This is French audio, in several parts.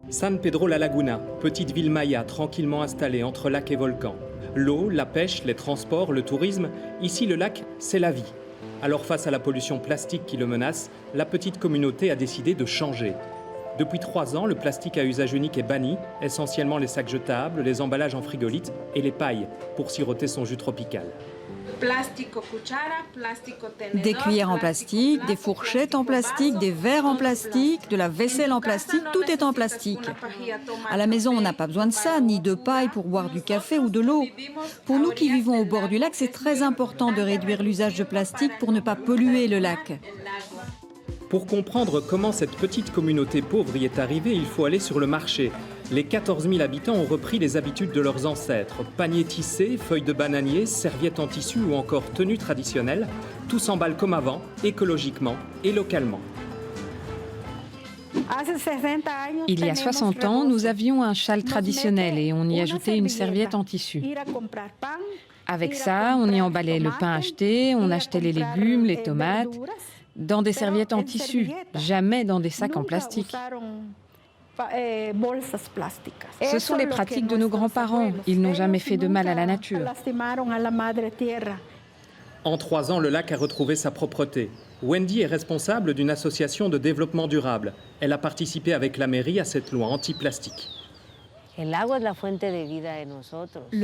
San Pedro La Laguna, petite ville maya tranquillement installée entre lac et volcan. L'eau, la pêche, les transports, le tourisme, ici le lac, c'est la vie. Alors face à la pollution plastique qui le menace, la petite communauté a décidé de changer. Depuis 3 ans, le plastique à usage unique est banni, essentiellement les sacs jetables, les emballages en frigolite et les pailles pour siroter son jus tropical. Des cuillères en plastique, des fourchettes en plastique, des verres en plastique, de la vaisselle en plastique, tout est en plastique. À la maison, on n'a pas besoin de ça, ni de paille pour boire du café ou de l'eau. Pour nous qui vivons au bord du lac, c'est très important de réduire l'usage de plastique pour ne pas polluer le lac. Pour comprendre comment cette petite communauté pauvre y est arrivée, il faut aller sur le marché. Les 14 000 habitants ont repris les habitudes de leurs ancêtres. Paniers tissés, feuilles de bananier, serviettes en tissu ou encore tenues traditionnelles. Tout s'emballe comme avant, écologiquement et localement. Il y a 60 ans, nous avions un châle traditionnel et on y ajoutait une serviette en tissu. Avec ça, on y emballait le pain acheté, on achetait les légumes, les tomates, dans des serviettes en tissu, jamais dans des sacs en plastique. Ce sont les pratiques de nos grands-parents. Ils n'ont jamais fait de mal à la nature. En 3 ans, le lac a retrouvé sa propreté. Wendy est responsable d'une association de développement durable. Elle a participé avec la mairie à cette loi anti-plastique. Le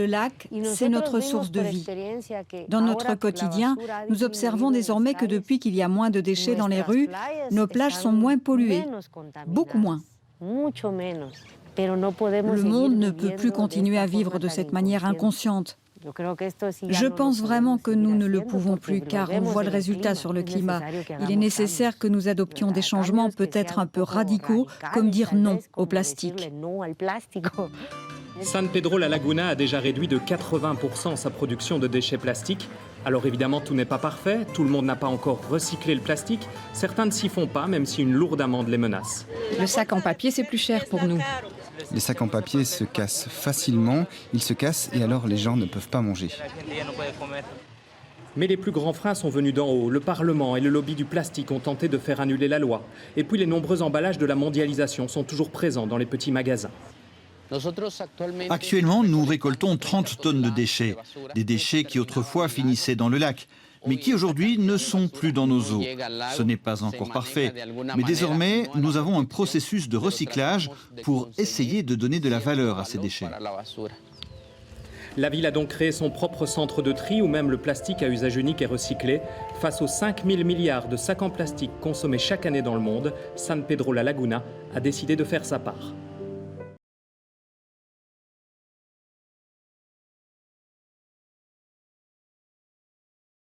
lac, c'est notre source de vie. Dans notre quotidien, nous observons désormais que depuis qu'il y a moins de déchets dans les rues, nos plages sont moins polluées, beaucoup moins. Le monde ne peut plus continuer à vivre de cette manière inconsciente. Je pense vraiment que nous ne le pouvons plus car on voit le résultat sur le climat. Il est nécessaire que nous adoptions des changements peut-être un peu radicaux, comme dire non au plastique. San Pedro La Laguna a déjà réduit de 80% sa production de déchets plastiques. Alors évidemment, tout n'est pas parfait, tout le monde n'a pas encore recyclé le plastique. Certains ne s'y font pas, même si une lourde amende les menace. Le sac en papier, c'est plus cher pour nous. Les sacs en papier se cassent facilement, ils se cassent et alors les gens ne peuvent pas manger. Mais les plus grands freins sont venus d'en haut. Le Parlement et le lobby du plastique ont tenté de faire annuler la loi. Et puis les nombreux emballages de la mondialisation sont toujours présents dans les petits magasins. Actuellement, nous récoltons 30 tonnes de déchets. Des déchets qui autrefois finissaient dans le lac, mais qui aujourd'hui ne sont plus dans nos eaux. Ce n'est pas encore parfait, mais désormais, nous avons un processus de recyclage pour essayer de donner de la valeur à ces déchets. La ville a donc créé son propre centre de tri où même le plastique à usage unique est recyclé. Face aux 5 000 milliards de sacs en plastique consommés chaque année dans le monde, San Pedro La Laguna a décidé de faire sa part.